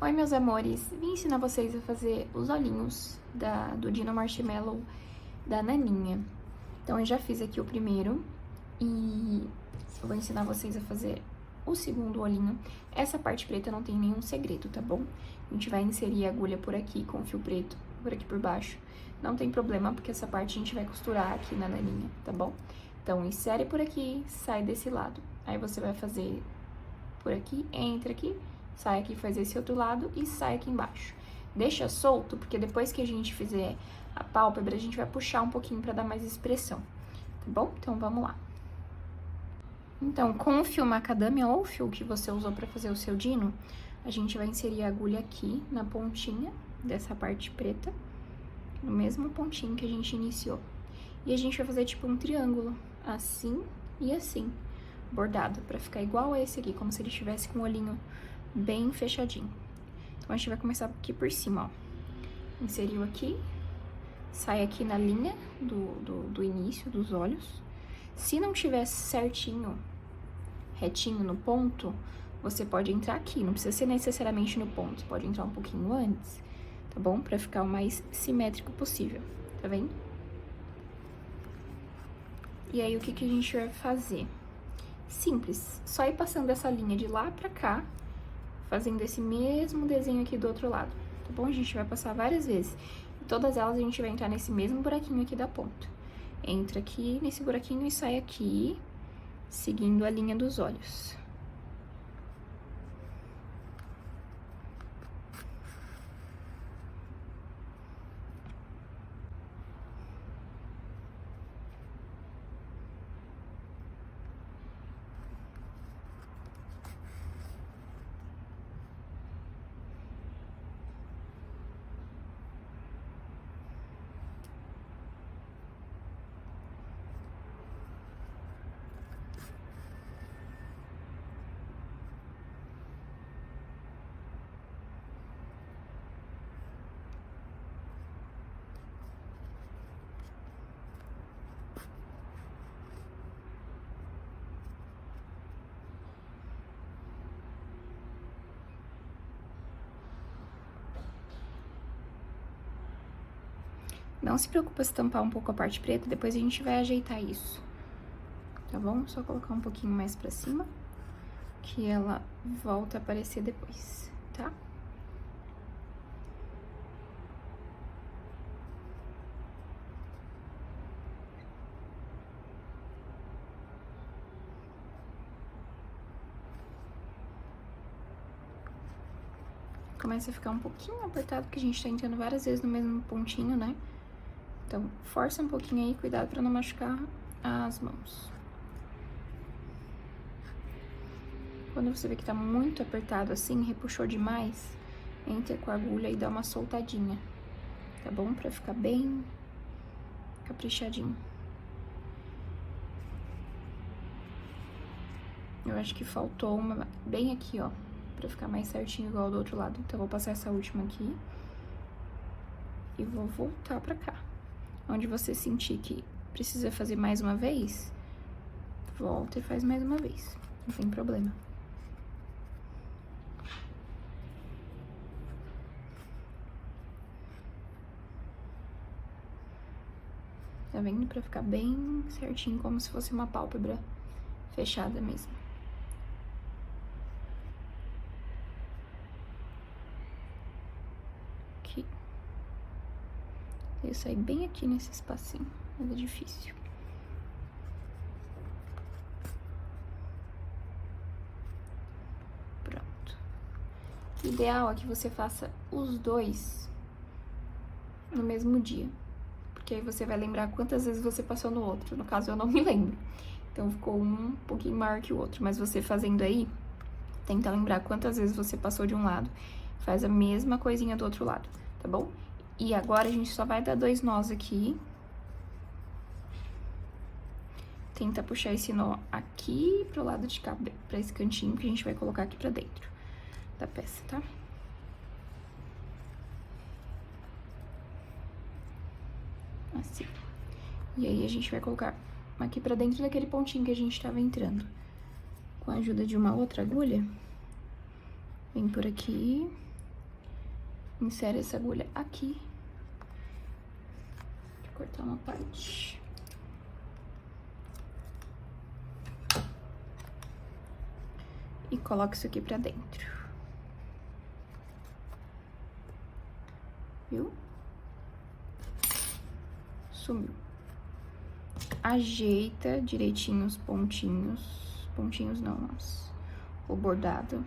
Oi, meus amores! Vim ensinar vocês a fazer os olhinhos do Dino Marshmallow da Naninha. Então, eu já fiz aqui o primeiro e eu vou ensinar vocês a fazer o segundo olhinho. Essa parte preta não tem nenhum segredo, tá bom? A gente vai inserir a agulha por aqui com o fio preto, por aqui por baixo. Não tem problema, porque essa parte a gente vai costurar aqui na Naninha, tá bom? Então, insere por aqui, sai desse lado. Aí você vai fazer por aqui, entra aqui, sai aqui, faz esse outro lado e sai aqui embaixo. Deixa solto, porque depois que a gente fizer a pálpebra, a gente vai puxar um pouquinho pra dar mais expressão, tá bom? Então, vamos lá. Então, com o fio macadâmia ou o fio que você usou pra fazer o seu dino, a gente vai inserir a agulha aqui na pontinha dessa parte preta, no mesmo pontinho que a gente iniciou. E a gente vai fazer tipo um triângulo, assim e assim, bordado, pra ficar igual a esse aqui, como se ele estivesse com o olhinho bem fechadinho. Então, a gente vai começar aqui por cima, ó. Inseriu aqui, sai aqui na linha do início dos olhos. Se não tivesse certinho, retinho no ponto, você pode entrar aqui, não precisa ser necessariamente no ponto, pode entrar um pouquinho antes, tá bom? Pra ficar o mais simétrico possível, tá vendo? E aí, o que que a gente vai fazer? Simples, só ir passando essa linha de lá pra cá, fazendo esse mesmo desenho aqui do outro lado, tá bom? A gente vai passar várias vezes. E todas elas a gente vai entrar nesse mesmo buraquinho aqui da ponta. Entra aqui nesse buraquinho e sai aqui, seguindo a linha dos olhos. Não se preocupa se tampar um pouco a parte preta, depois a gente vai ajeitar isso, tá bom? Só colocar um pouquinho mais pra cima, que ela volta a aparecer depois, tá? Começa a ficar um pouquinho apertado, porque a gente tá entrando várias vezes no mesmo pontinho, né? Então, força um pouquinho aí, cuidado pra não machucar as mãos. Quando você vê que tá muito apertado assim, repuxou demais, entra com a agulha e dá uma soltadinha, tá bom? Pra ficar bem caprichadinho. Eu acho que faltou uma bem aqui, ó, pra ficar mais certinho igual do outro lado. Então, eu vou passar essa última aqui e vou voltar pra cá. Onde você sentir que precisa fazer mais uma vez, volta e faz mais uma vez, não tem problema. Tá vendo? Pra ficar bem certinho, como se fosse uma pálpebra fechada mesmo. Aqui. Eu saí bem aqui nesse espacinho, mas é difícil. Pronto. O ideal é que você faça os dois no mesmo dia, porque aí você vai lembrar quantas vezes você passou no outro. No caso, eu não me lembro. Então, ficou um pouquinho maior que o outro. Mas você fazendo aí, tenta lembrar quantas vezes você passou de um lado. Faz a mesma coisinha do outro lado, tá bom? E agora, a gente só vai dar 2 nós aqui. Tenta puxar esse nó aqui pro lado de cá, pra esse cantinho que a gente vai colocar aqui pra dentro da peça, tá? Assim. E aí, a gente vai colocar aqui pra dentro daquele pontinho que a gente tava entrando. Com a ajuda de uma outra agulha, vem por aqui insere essa agulha aqui. Vou cortar uma parte. E coloca isso aqui pra dentro. Viu? Sumiu. Ajeita direitinho os pontinhos. Pontinhos não, nossa. O bordado.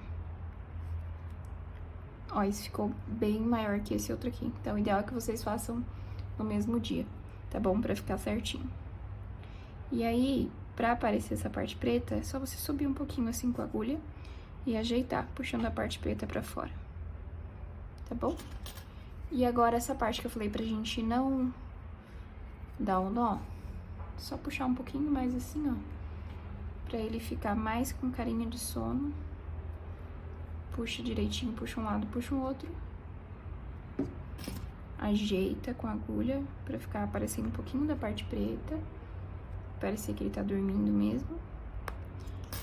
Ó, esse ficou bem maior que esse outro aqui. Então, o ideal é que vocês façam no mesmo dia, tá bom? Pra ficar certinho. E aí, pra aparecer essa parte preta, é só você subir um pouquinho assim com a agulha e ajeitar, puxando a parte preta pra fora. Tá bom? E agora, essa parte que eu falei pra gente não dar o nó, só puxar um pouquinho mais assim, ó. Pra ele ficar mais com carinha de sono. Puxa direitinho, puxa um lado, puxa um outro. Ajeita com a agulha pra ficar aparecendo um pouquinho da parte preta. Parecer que ele tá dormindo mesmo.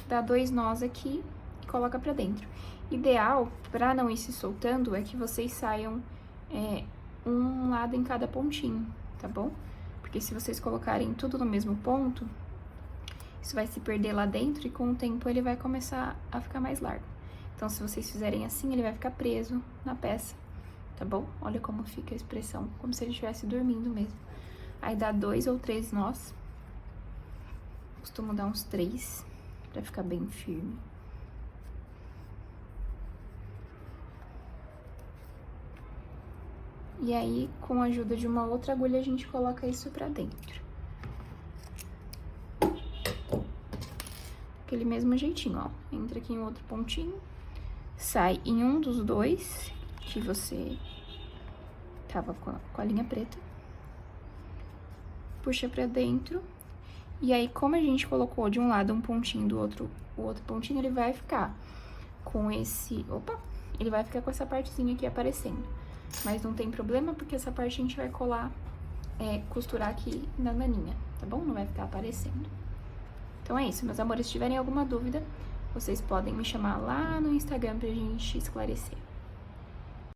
Dá 2 nós aqui e coloca pra dentro. Ideal, pra não ir se soltando, é que vocês saiam um lado em cada pontinho, tá bom? Porque se vocês colocarem tudo no mesmo ponto, isso vai se perder lá dentro e com o tempo ele vai começar a ficar mais largo. Então, se vocês fizerem assim, ele vai ficar preso na peça, tá bom? Olha como fica a expressão, como se ele estivesse dormindo mesmo. Aí, dá 2 ou 3 nós. Costumo dar uns 3, pra ficar bem firme. E aí, com a ajuda de uma outra agulha, a gente coloca isso pra dentro. Aquele mesmo jeitinho, ó. Entra aqui em outro pontinho. Sai em um dos 2 que você tava com a linha preta. Puxa pra dentro. E aí, como a gente colocou de um lado um pontinho, do outro o outro pontinho, ele vai ficar com esse... Opa! Ele vai ficar com essa partezinha aqui aparecendo. Mas não tem problema, porque essa parte a gente vai colar, costurar aqui na naninha, tá bom? Não vai ficar aparecendo. Então é isso, meus amores. Se tiverem alguma dúvida, vocês podem me chamar lá no Instagram pra gente esclarecer.